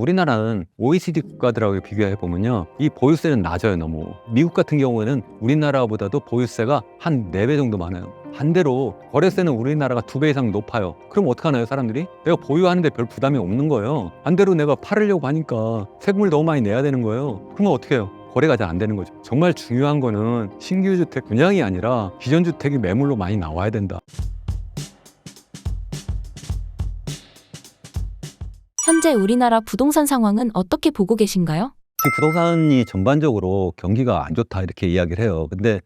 우리나라는 OECD 국가들하고 비교해 보면요, 이 보유세는 낮아요. 너무. 미국 같은 경우에는 우리나라보다도 보유세가 한 4배 정도 많아요. 반대로 거래세는 우리나라가 2배 이상 높아요. 그럼 어떡하나요, 사람들이? 내가 보유하는데 별 부담이 없는 거예요. 반대로 내가 팔으려고 하니까 세금을 너무 많이 내야 되는 거예요. 그러면 어떻게 해요? 거래가 잘 안 되는 거죠. 정말 중요한 거는 신규 주택 분양이 아니라 기존 주택이 매물로 많이 나와야 된다. 현재 우리나라 부동산 상황은 어떻게 보고 계신가요? 지금 부동산이 전반적으로 경기가 안 좋다 이렇게 이야기를 해요. 근데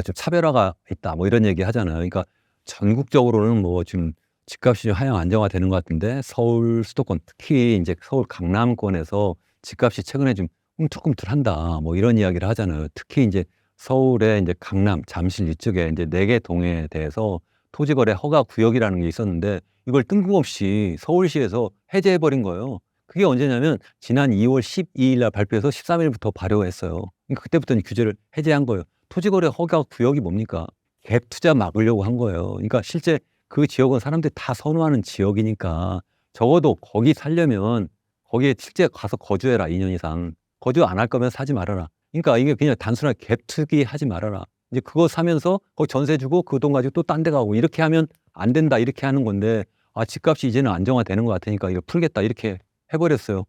좀 차별화가 있다 뭐 이런 얘기 하잖아요. 그러니까 전국적으로는 뭐 지금 집값이 하향 안정화되는 것 같은데 서울 수도권, 특히 이제 서울 강남권에서 집값이 최근에 좀 꿈틀꿈틀한다 뭐 이런 이야기를 하잖아요. 특히 이제 서울의 이제 강남, 잠실 이쪽에 이제 4개 동에 대해서 토지거래 허가 구역이라는 게 있었는데 이걸 뜬금없이 서울시에서 해제해 버린 거예요. 그게 언제냐면 지난 2월 12일 날 발표해서 13일부터 발효했어요. 그러니까 그때부터 규제를 해제한 거예요. 토지거래 허가 구역이 뭡니까? 갭 투자 막으려고 한 거예요. 그러니까 실제 그 지역은 사람들이 다 선호하는 지역이니까 적어도 거기 살려면 거기에 실제 가서 거주해라. 2년 이상. 거주 안 할 거면 사지 말아라. 그러니까 이게 그냥 단순하게 갭 투기 하지 말아라. 이제 그거 사면서 거기 전세 주고 그 돈 가지고 또 딴 데 가고 이렇게 하면 안 된다 이렇게 하는 건데, 집값이 이제는 안정화되는 것 같으니까 이거 풀겠다 이렇게 해버렸어요.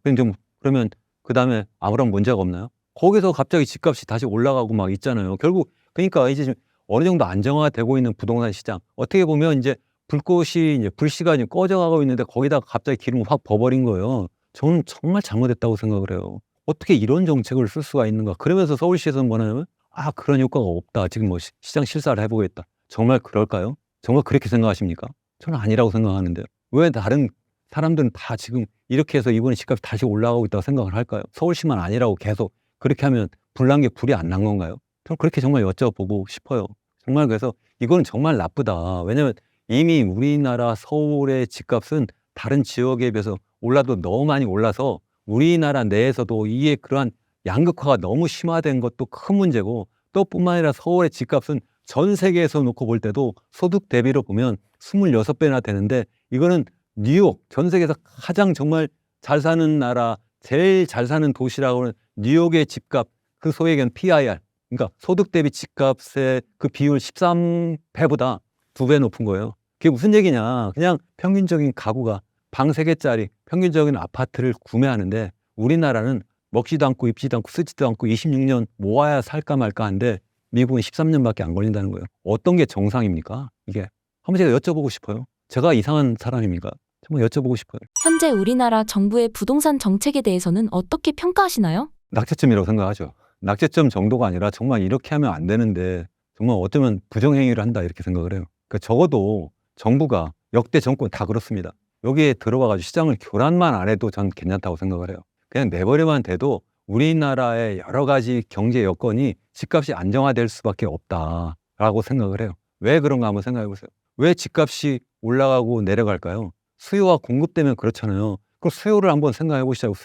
그러면 그 다음에 아무런 문제가 없나요? 거기서 갑자기 집값이 다시 올라가고 막 있잖아요. 결국 그러니까 이제 좀 어느 정도 안정화되고 있는 부동산 시장, 어떻게 보면 이제 불꽃이 이제 불씨가 이제 꺼져가고 있는데 거기다가 갑자기 기름을 확 버버린 거예요. 저는 정말 잘못했다고 생각을 해요. 어떻게 이런 정책을 쓸 수가 있는가? 그러면서 서울시에서는 뭐냐면 그런 효과가 없다. 지금 뭐 시장 실사를 해보겠다. 정말 그럴까요? 정말 그렇게 생각하십니까? 저는 아니라고 생각하는데요. 왜 다른 사람들은 다 지금 이렇게 해서 이번에 집값이 다시 올라가고 있다고 생각을 할까요? 서울시만 아니라고 계속 그렇게 하면 불난 게 불이 안 난 건가요? 저는 그렇게 정말 여쭤보고 싶어요. 정말 그래서 이거는 정말 나쁘다. 왜냐하면 이미 우리나라 서울의 집값은 다른 지역에 비해서 올라도 너무 많이 올라서 우리나라 내에서도 이게 그러한 양극화가 너무 심화된 것도 큰 문제고, 또 뿐만 아니라 서울의 집값은 전 세계에서 놓고 볼 때도 소득 대비로 보면 26배나 되는데, 이거는 뉴욕, 전 세계에서 가장 정말 잘 사는 나라, 제일 잘 사는 도시라고 하는 뉴욕의 집값, 그 소위 얘기하는 PIR, 그러니까 소득 대비 집값의 그 비율 13배보다 2배 높은 거예요. 그게 무슨 얘기냐? 그냥 평균적인 가구가 방 3개짜리 평균적인 아파트를 구매하는데, 우리나라는 먹지도 않고 입지도 않고 쓰지도 않고 26년 모아야 살까 말까 한데 미국은 13년밖에 안 걸린다는 거예요. 어떤 게 정상입니까? 이게 한번 제가 여쭤보고 싶어요. 제가 이상한 사람입니까? 정말 여쭤보고 싶어요. 현재 우리나라 정부의 부동산 정책에 대해서는 어떻게 평가하시나요? 낙제점이라고 생각하죠. 낙제점 정도가 아니라 정말 이렇게 하면 안 되는데 정말 어쩌면 부정행위를 한다 이렇게 생각을 해요. 그러니까 적어도 정부가, 역대 정권 다 그렇습니다. 여기에 들어와가지고 시장을 교란만 안 해도 전 괜찮다고 생각을 해요. 그냥 내버려만 돼도 우리나라의 여러 가지 경제 여건이 집값이 안정화될 수밖에 없다라고 생각을 해요. 왜 그런가 한번 생각해 보세요. 왜 집값이 올라가고 내려갈까요? 수요와 공급 때문에 그렇잖아요. 그럼 수요를 한번 생각해 보시자고.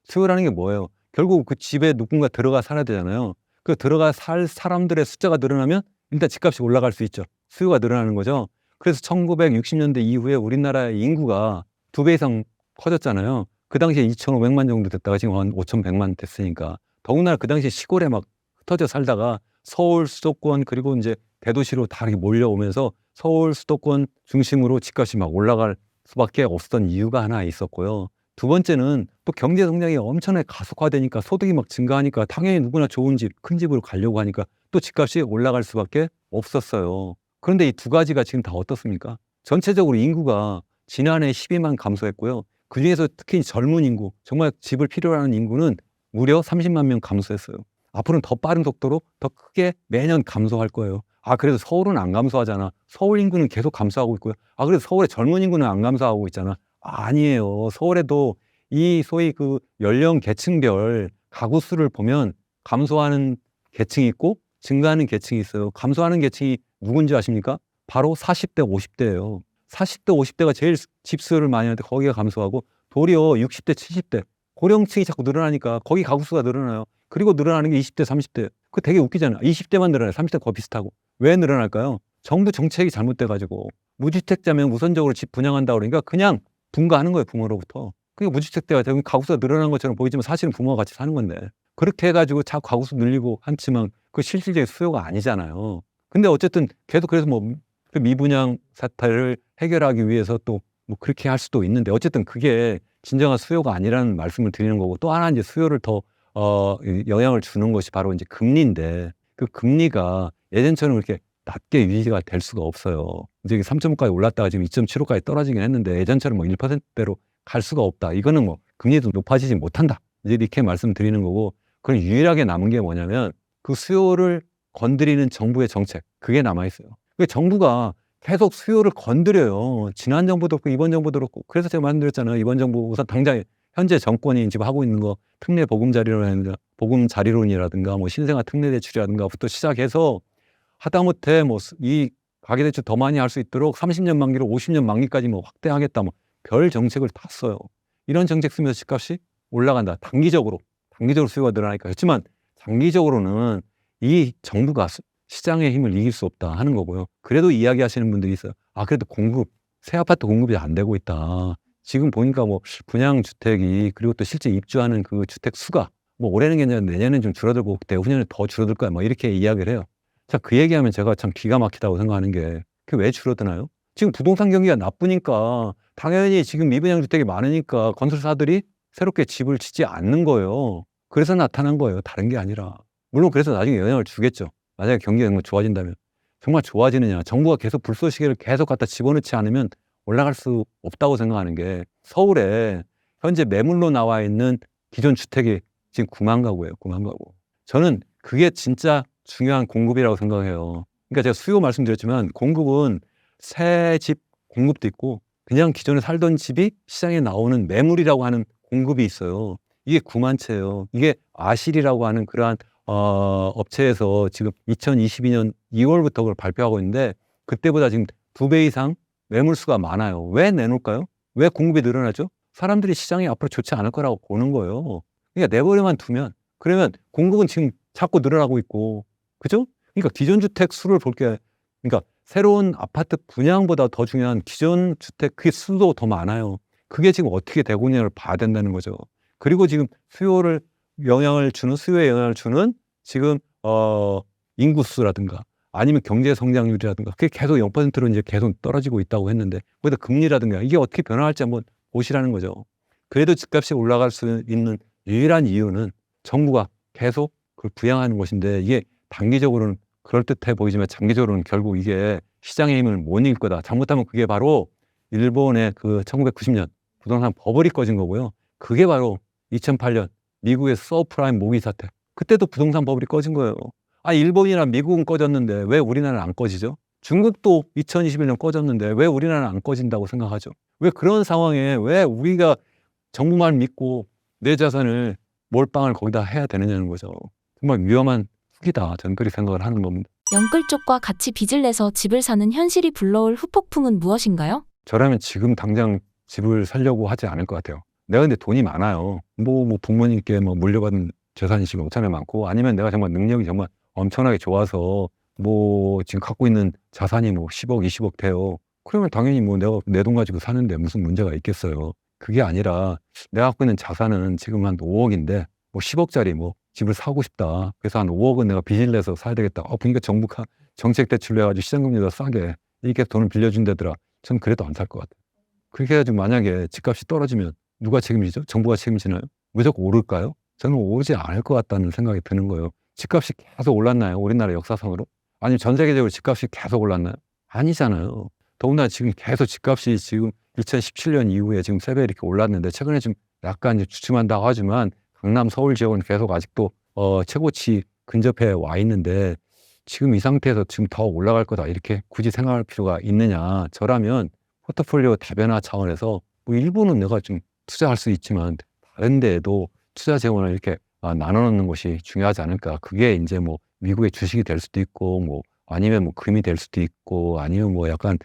수요라는 게 뭐예요? 결국 그 집에 누군가 들어가 살아야 되잖아요. 그 들어가 살 사람들의 숫자가 늘어나면 일단 집값이 올라갈 수 있죠. 수요가 늘어나는 거죠. 그래서 1960년대 이후에 우리나라의 인구가 2배 이상 커졌잖아요. 그 당시에 2,500만 정도 됐다가 지금 한 5,100만 됐으니까. 더군다나 그 당시에 시골에 막 흩어져 살다가 서울 수도권 그리고 이제 대도시로 다 이렇게 몰려오면서 서울 수도권 중심으로 집값이 막 올라갈 수밖에 없었던 이유가 하나 있었고요. 두 번째는 또 경제 성장이 엄청나게 가속화되니까 소득이 막 증가하니까 당연히 누구나 좋은 집, 큰 집으로 가려고 하니까 또 집값이 올라갈 수밖에 없었어요. 그런데 이 두 가지가 지금 다 어떻습니까? 전체적으로 인구가 지난해 12만 감소했고요. 그중에서 특히 젊은 인구, 정말 집을 필요로 하는 인구는 무려 30만 명 감소했어요. 앞으로는 더 빠른 속도로 더 크게 매년 감소할 거예요. 그래도 서울은 안 감소하잖아. 서울 인구는 계속 감소하고 있고요. 그래도 서울의 젊은 인구는 안 감소하고 있잖아. 아니에요. 서울에도 이 소위 그 연령 계층별 가구 수를 보면 감소하는 계층이 있고 증가하는 계층이 있어요. 감소하는 계층이 누군지 아십니까? 바로 40대, 50대예요. 40대, 50대가 제일 집수를 많이 하는데 거기가 감소하고, 도리어 60대, 70대 고령층이 자꾸 늘어나니까 거기 가구 수가 늘어나요. 그리고 늘어나는 게 20대, 30대. 그거 되게 웃기잖아요. 20대만 늘어나요. 30대 거의 비슷하고. 왜 늘어날까요? 정부 정책이 잘못돼가지고 무주택자면 우선적으로 집 분양한다고 그러니까 그냥 분가하는 거예요, 부모로부터. 그게 무주택자가 되면 가구수가 늘어난 것처럼 보이지만 사실은 부모가 같이 사는 건데 그렇게 해가지고 자꾸 가구수 늘리고 한치만 그 실질적인 수요가 아니잖아요. 근데 어쨌든 계속 그래서 뭐 그 미분양 사태를 해결하기 위해서 또 뭐 그렇게 할 수도 있는데 어쨌든 그게 진정한 수요가 아니라는 말씀을 드리는 거고 또 하나 이제 수요를 더 영향을 주는 것이 바로 이제 금리인데 그 금리가 예전처럼 그렇게 낮게 유지가 될 수가 없어요. 이제 3.5까지 올랐다가 지금 2.75까지 떨어지긴 했는데 예전처럼 뭐 1%대로 갈 수가 없다. 이거는 뭐 금리도 높아지지 못한다. 이제 이렇게 말씀드리는 거고 그럼 유일하게 남은 게 뭐냐면 그 수요를 건드리는 정부의 정책 그게 남아 있어요. 그 정부가 계속 수요를 건드려요. 지난 정부도 그렇고 이번 정부도 그렇고 그래서 제가 말씀드렸잖아요. 이번 정부 우선 당장 현재 정권이 지금 하고 있는 거 특례 보금자리론이라든가 뭐 신생아 특례 대출이라든가부터 시작해서 하다못해 뭐 이 가계대출 더 많이 할 수 있도록 30년 만기로 50년 만기까지 뭐 확대하겠다 뭐 별 정책을 다 써요. 이런 정책 쓰면서 집값이 올라간다. 단기적으로 수요가 늘어나니까. 그렇지만 장기적으로는 이 정부가 시장의 힘을 이길 수 없다 하는 거고요. 그래도 이야기하시는 분들이 있어요. 아 그래도 새 아파트 공급이 안 되고 있다. 지금 보니까 뭐 분양 주택이 그리고 또 실제 입주하는 그 주택 수가 뭐 올해는 괜찮은데 내년엔 좀 줄어들고 내후년에 더 줄어들 거야. 뭐 이렇게 이야기를 해요. 자, 그 얘기하면 제가 참 기가 막히다고 생각하는 게 그게 왜 줄어드나요? 지금 부동산 경기가 나쁘니까 당연히 지금 미분양 주택이 많으니까 건설사들이 새롭게 집을 짓지 않는 거예요. 그래서 나타난 거예요. 다른 게 아니라. 물론 그래서 나중에 영향을 주겠죠. 만약에 경기가 정말 좋아진다면. 정말 좋아지느냐. 정부가 계속 불쏘시개를 계속 갖다 집어넣지 않으면 올라갈 수 없다고 생각하는 게 서울에 현재 매물로 나와 있는 기존 주택이 지금 9만 가구예요. 9만 가구. 저는 그게 진짜 중요한 공급이라고 생각해요. 그러니까 제가 수요 말씀드렸지만 공급은 새 집 공급도 있고 그냥 기존에 살던 집이 시장에 나오는 매물이라고 하는 공급이 있어요. 이게 9만 채예요. 이게 아실이라고 하는 그러한 업체에서 지금 2022년 2월부터 그걸 발표하고 있는데 그때보다 지금 2배 이상 매물수가 많아요. 왜 내놓을까요? 왜 공급이 늘어나죠? 사람들이 시장이 앞으로 좋지 않을 거라고 보는 거예요. 그러니까 내버려만 두면 그러면 공급은 지금 자꾸 늘어나고 있고 그죠? 그러니까 기존 주택 수를 볼게 그러니까 새로운 아파트 분양보다 더 중요한 기존 주택 그 수도 더 많아요. 그게 지금 어떻게 되고 있냐를 봐야 된다는 거죠. 그리고 지금 수요에 영향을 주는 지금 인구수라든가 아니면 경제 성장률이라든가 그게 계속 0%로 이제 계속 떨어지고 있다고 했는데 거기다 금리라든가 이게 어떻게 변화할지 한번 보시라는 거죠. 그래도 집값이 올라갈 수 있는 유일한 이유는 정부가 계속 그걸 부양하는 것인데 이게 단기적으로는 그럴듯해 보이지만 장기적으로는 결국 이게 시장의 힘을 못 이길 거다. 잘못하면 그게 바로 일본의 그 1990년 부동산 버블이 꺼진 거고요. 그게 바로 2008년 미국의 서프라임 모기 사태. 그때도 부동산 버블이 꺼진 거예요. 아, 일본이나 미국은 꺼졌는데 왜 우리나라는 안 꺼지죠? 중국도 2021년 꺼졌는데 왜 우리나라는 안 꺼진다고 생각하죠? 왜 그런 상황에 왜 우리가 정부만 믿고 내 자산을 몰빵을 거기다 해야 되느냐는 거죠. 정말 위험한 후기다. 저는 그렇게 생각을 하는 겁니다. 영끌 쪽과 같이 빚을 내서 집을 사는 현실이 불러올 후폭풍은 무엇인가요? 저라면 지금 당장 집을 사려고 하지 않을 것 같아요. 내가 근데 돈이 많아요. 뭐 부모님께 뭐 물려받은 재산이 지금 엄청나게 많고 아니면 내가 정말 능력이 정말 엄청나게 좋아서 뭐 지금 갖고 있는 자산이 뭐 10억, 20억 돼요. 그러면 당연히 뭐 내가 내 돈 가지고 사는데 무슨 문제가 있겠어요. 그게 아니라 내가 갖고 있는 자산은 지금 한 5억인데 뭐 10억짜리 뭐 집을 사고 싶다. 그래서 한 5억은 내가 빚을 내서 사야 되겠다. 보니까 정부가 정책 대출로 해가지고 시장금리보다 싸게 이렇게 돈을 빌려준다더라. 전 그래도 안 살 것 같아요. 그렇게 해가지고 만약에 집값이 떨어지면 누가 책임지죠? 정부가 책임지나요? 무조건 오를까요? 저는 오르지 않을 것 같다는 생각이 드는 거예요. 집값이 계속 올랐나요? 우리나라 역사상으로? 아니면 전 세계적으로 집값이 계속 올랐나요? 아니잖아요. 더군다나 지금 계속 집값이 지금 2017년 이후에 지금 3배 이렇게 올랐는데 최근에 좀 약간 이제 주춤한다고 하지만 강남, 서울 지역은 계속 아직도 최고치 근접해 와 있는데 지금 이 상태에서 지금 더 올라갈 거다 이렇게 굳이 생각할 필요가 있느냐. 저라면 포트폴리오 다변화 차원에서 뭐 일부는 내가 좀 투자할 수 있지만 다른 데에도 투자 재원을 이렇게 나눠 놓는 것이 중요하지 않을까. 그게 이제 뭐 미국의 주식이 될 수도 있고 뭐 아니면 뭐 금이 될 수도 있고 아니면 뭐 약간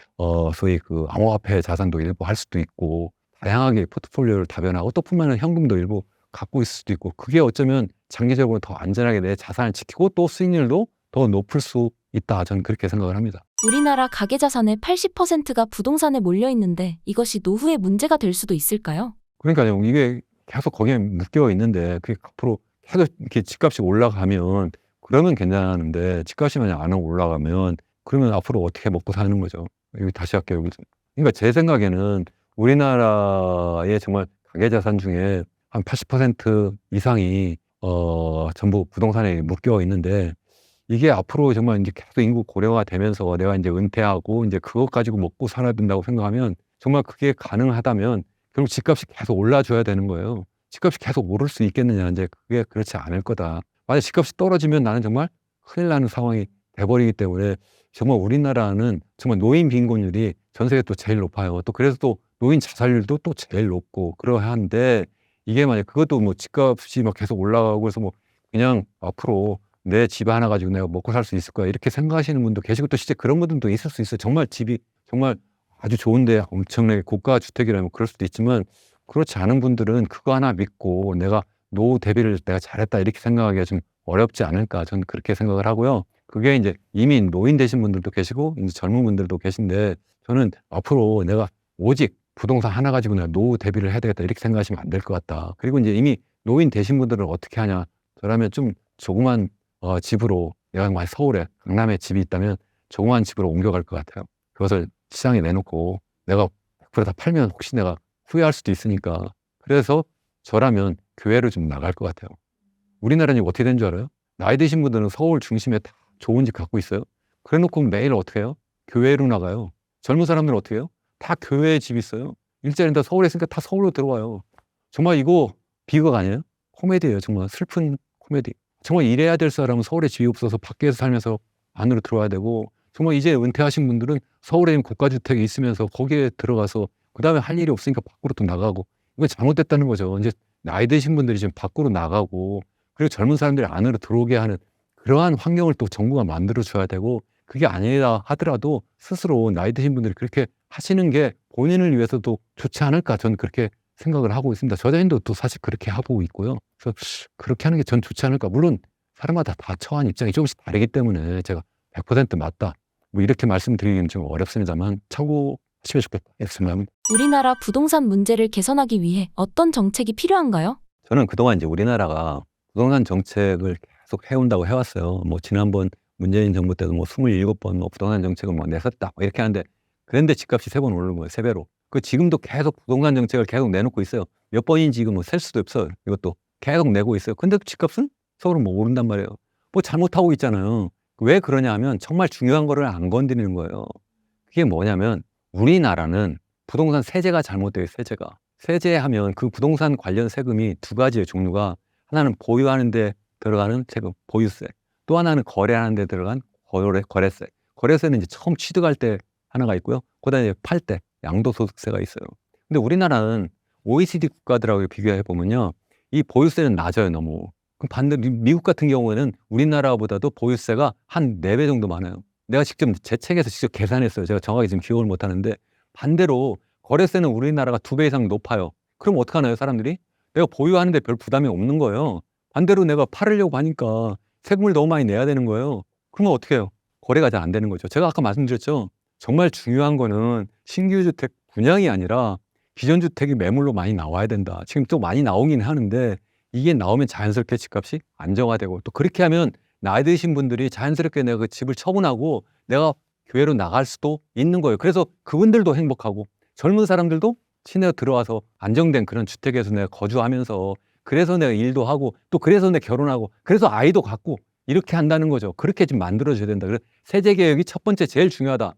소위 그 암호화폐 자산도 일부 할 수도 있고 다양하게 포트폴리오를 다변화하고 또 뿐만 아니라 현금도 일부 갖고 있을 수도 있고 그게 어쩌면 장기적으로 더 안전하게 내 자산을 지키고 또 수익률도 더 높을 수 있다. 저는 그렇게 생각을 합니다. 우리나라 가계자산의 80%가 부동산에 몰려 있는데 이것이 노후에 문제가 될 수도 있을까요? 그러니까요. 이게 계속 거기에 묶여 있는데 그게 앞으로 계속 이렇게 집값이 올라가면 그러면 괜찮은데 집값이 만약 안 올라가면 그러면 앞으로 어떻게 먹고 사는 거죠. 여기 다시 할게요. 여기서. 그러니까 제 생각에는 우리나라의 정말 가계자산 중에 한 80% 이상이 전부 부동산에 묶여 있는데 이게 앞으로 정말 이제 계속 인구 고령화 되면서 내가 이제 은퇴하고 이제 그것 가지고 먹고 살아야 된다고 생각하면 정말 그게 가능하다면 결국 집값이 계속 올라줘야 되는 거예요. 집값이 계속 오를 수 있겠느냐. 이제 그게 그렇지 않을 거다. 만약 집값이 떨어지면 나는 정말 큰일 나는 상황이 돼버리기 때문에 정말 우리나라는 정말 노인 빈곤율이 전 세계 또 제일 높아요. 또 그래서 또 노인 자살률도 또 제일 높고 그러한데 이게 만약 그것도 뭐 집값이 막 계속 올라가고 해서 뭐 그냥 앞으로 내 집 하나 가지고 내가 먹고 살 수 있을 거야 이렇게 생각하시는 분도 계시고 또 실제 그런 분들도 있을 수 있어요. 정말 집이 정말 아주 좋은데 엄청나게 고가 주택이라면 그럴 수도 있지만 그렇지 않은 분들은 그거 하나 믿고 내가 노후 대비를 내가 잘했다 이렇게 생각하기가 좀 어렵지 않을까 저는 그렇게 생각을 하고요. 그게 이제 이미 노인 되신 분들도 계시고 이제 젊은 분들도 계신데 저는 앞으로 내가 오직 부동산 하나 가지고 내가 노후 대비를 해야 되겠다 이렇게 생각하시면 안 될 것 같다. 그리고 이제 이미 노인 되신 분들은 어떻게 하냐. 저라면 좀 조그만 집으로 내가 정말 서울에 강남에 집이 있다면 조그만 집으로 옮겨갈 것 같아요. 그것을 시장에 내놓고 내가 100%다 팔면 혹시 내가 후회할 수도 있으니까 그래서 저라면 교회를 좀 나갈 것 같아요. 우리나라는 어떻게 된 줄 알아요? 나이 드신 분들은 서울 중심에 다 좋은 집 갖고 있어요. 그래 놓고 매일 어떻게 해요? 교회로 나가요. 젊은 사람들은 어떻게 해요? 다 교회에 집 있어요. 일자리는 다 서울에 있으니까 다 서울로 들어와요. 정말 이거 비극 아니에요? 코미디예요. 정말 슬픈 코미디. 정말 일해야 될 사람은 서울에 집이 없어서 밖에서 살면서 안으로 들어와야 되고 정말 이제 은퇴하신 분들은 서울에 있는 고가주택에 있으면서 거기에 들어가서 그다음에 할 일이 없으니까 밖으로 또 나가고 이건 잘못됐다는 거죠. 이제 나이 드신 분들이 지금 밖으로 나가고 그리고 젊은 사람들이 안으로 들어오게 하는 그러한 환경을 또 정부가 만들어 줘야 되고 그게 아니라 하더라도 스스로 나이 드신 분들이 그렇게 하시는 게 본인을 위해서도 좋지 않을까 저는 그렇게 생각을 하고 있습니다. 저 자신도 또 사실 그렇게 하고 있고요. 그래서 그렇게 하는 게 전 좋지 않을까. 물론 사람마다 다 처한 입장이 조금씩 다르기 때문에 제가 100% 맞다. 뭐 이렇게 말씀드리기는 좀 어렵습니다만 참고하시면 좋겠다. 이렇게 생각합니다. 우리나라 부동산 문제를 개선하기 위해 어떤 정책이 필요한가요? 저는 그동안 이제 우리나라가 부동산 정책을 계속 해온다고 해왔어요. 뭐 지난번 문재인 정부 때도 뭐 27번 뭐 부동산 정책을 뭐 냈었다. 뭐 이렇게 하는데 그런데 집값이 3번 오르는 거예요. 3배로. 그 지금도 계속 부동산 정책을 계속 내놓고 있어요. 몇 번인지 지금 뭐 셀 수도 없어요. 이것도 계속 내고 있어요. 근데 집값은 서울은 뭐 오른단 말이에요. 뭐 잘못하고 있잖아요. 왜 그러냐 하면 정말 중요한 거를 안 건드리는 거예요. 그게 뭐냐면 우리나라는 부동산 세제가 잘못돼요. 세제가. 세제하면 그 부동산 관련 세금이 두 가지의 종류가 하나는 보유하는 데 들어가는 세금, 보유세. 또 하나는 거래하는 데 들어간 거래세. 거래세는 이제 처음 취득할 때 하나가 있고요. 그다음에 팔 때 양도소득세가 있어요. 근데 우리나라는 OECD 국가들하고 비교해 보면요. 이 보유세는 낮아요, 너무. 그럼 반대로 미국 같은 경우에는 우리나라보다도 보유세가 한 4배 정도 많아요. 내가 직접 제 책에서 직접 계산했어요. 제가 정확하게 지금 기억을 못 하는데 반대로 거래세는 우리나라가 2배 이상 높아요. 그럼 어떡하나요, 사람들이? 내가 보유하는데 별 부담이 없는 거예요. 반대로 내가 팔으려고 하니까 세금을 너무 많이 내야 되는 거예요. 그러면 어떻게 해요? 거래가 잘 안 되는 거죠. 제가 아까 말씀드렸죠. 정말 중요한 거는 신규 주택 분양이 아니라 기존 주택이 매물로 많이 나와야 된다. 지금 또 많이 나오긴 하는데 이게 나오면 자연스럽게 집값이 안정화되고 또 그렇게 하면 나이 드신 분들이 자연스럽게 내가 그 집을 처분하고 내가 교회로 나갈 수도 있는 거예요. 그래서 그분들도 행복하고 젊은 사람들도 시내에 들어와서 안정된 그런 주택에서 내가 거주하면서 그래서 내가 일도 하고 또 그래서 내가 결혼하고 그래서 아이도 갖고 이렇게 한다는 거죠. 그렇게 좀 만들어줘야 된다. 그래서 세제 개혁이 첫 번째 제일 중요하다.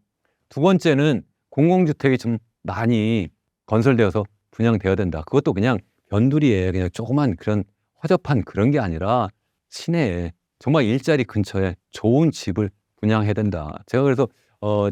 두 번째는 공공주택이 좀 많이 건설되어서 분양되어야 된다. 그것도 그냥 변두리에 그냥 조그만 그런 허접한 그런 게 아니라 시내에 정말 일자리 근처에 좋은 집을 분양해야 된다. 제가 그래서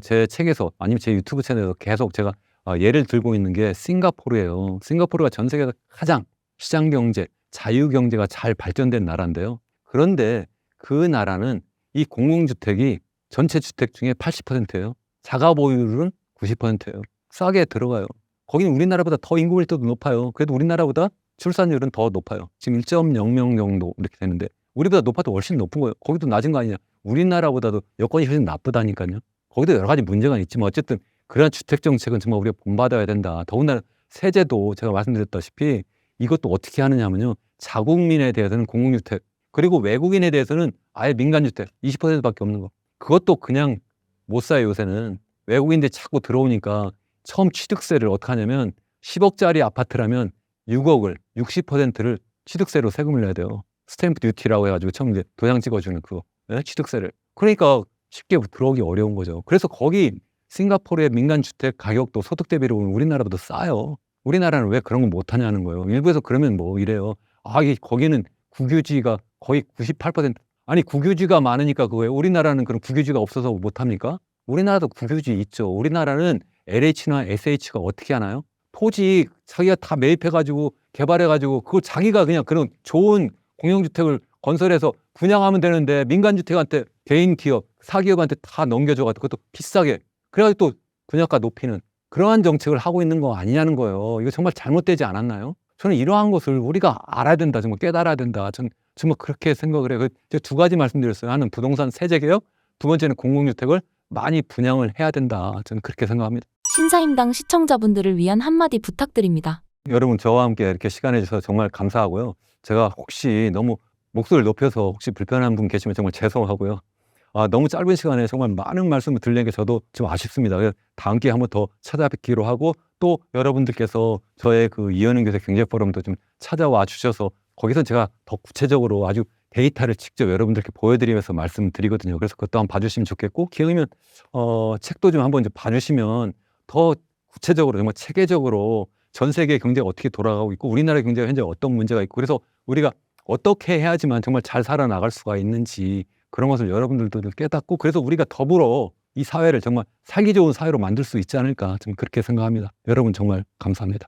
제 책에서 아니면 제 유튜브 채널에서 계속 제가 예를 들고 있는 게 싱가포르예요. 싱가포르가 전 세계에서 가장 시장 경제, 자유 경제가 잘 발전된 나라인데요. 그런데 그 나라는 이 공공주택이 전체 주택 중에 80%예요. 자가 보유율은 90%예요. 싸게 들어가요. 거기는 우리나라보다 더 인구 밀도도 높아요. 그래도 우리나라보다 출산율은 더 높아요. 지금 1.0명 정도 이렇게 되는데 우리보다 높아도 훨씬 높은 거예요. 거기도 낮은 거 아니냐. 우리나라보다도 여건이 훨씬 나쁘다니까요. 거기도 여러 가지 문제가 있지만 어쨌든 그런 주택 정책은 정말 우리가 본받아야 된다. 더군다나 세제도 제가 말씀드렸다시피 이것도 어떻게 하느냐면요. 자국민에 대해서는 공공주택, 그리고 외국인에 대해서는 아예 민간주택 20%밖에 없는 거. 그것도 그냥 못 사요, 요새는. 외국인들이 자꾸 들어오니까 처음 취득세를 어떻게 하냐면 10억짜리 아파트라면 6억을 60%를 취득세로 세금을 내야 돼요. 스탬프 듀티라고 해가지고 처음 이제 도장 찍어주는 그거, 예? 취득세를. 그러니까 쉽게 들어오기 어려운 거죠. 그래서 거기 싱가포르의 민간주택 가격도 소득 대비로 보면 우리나라보다 싸요. 우리나라는 왜 그런 거 못하냐는 거예요. 일부에서 그러면 뭐 이래요. 거기는 국유지가 거의 98%. 아니, 국유지가 많으니까 그거예요. 우리나라는 그런 국유지가 없어서 못합니까? 우리나라도 국유지 있죠. 우리나라는 LH나 SH가 어떻게 하나요? 토지 자기가 다 매입해가지고 개발해가지고 그걸 자기가 그냥 그런 좋은 공영주택을 건설해서 분양하면 되는데 민간주택한테 개인 기업, 사기업한테 다 넘겨줘가지고 그것도 비싸게 그래가지고 또 분양가 높이는 그러한 정책을 하고 있는 거 아니냐는 거예요. 이거 정말 잘못되지 않았나요? 저는 이러한 것을 우리가 알아야 된다, 정말 깨달아야 된다. 전 정말 그렇게 생각을 해요. 제가 두 가지 말씀드렸어요. 하나는 부동산 세제 개혁, 두 번째는 공공주택을 많이 분양을 해야 된다. 저는 그렇게 생각합니다. 신사임당 시청자분들을 위한 한마디 부탁드립니다. 여러분, 저와 함께 이렇게 시간 내주셔서 정말 감사하고요. 제가 혹시 너무 목소리를 높여서 혹시 불편한 분 계시면 정말 죄송하고요. 너무 짧은 시간에 정말 많은 말씀을 드리는 게 저도 좀 아쉽습니다. 그래서 다음 기회에 한번 더 찾아뵙기로 하고, 또 여러분들께서 저의 그 이현웅 교수 경제포럼도 좀 찾아와 주셔서 거기서 제가 더 구체적으로 아주 데이터를 직접 여러분들께 보여드리면서 말씀드리거든요. 그래서 그것도 한번 봐주시면 좋겠고, 기회면 책도 좀 한번 이제 봐주시면 더 구체적으로 정말 체계적으로 전 세계 경제가 어떻게 돌아가고 있고 우리나라 경제가 현재 어떤 문제가 있고 그래서 우리가 어떻게 해야지만 정말 잘 살아나갈 수가 있는지 그런 것을 여러분들도 깨닫고, 그래서 우리가 더불어 이 사회를 정말 살기 좋은 사회로 만들 수 있지 않을까, 좀 그렇게 생각합니다. 여러분 정말 감사합니다.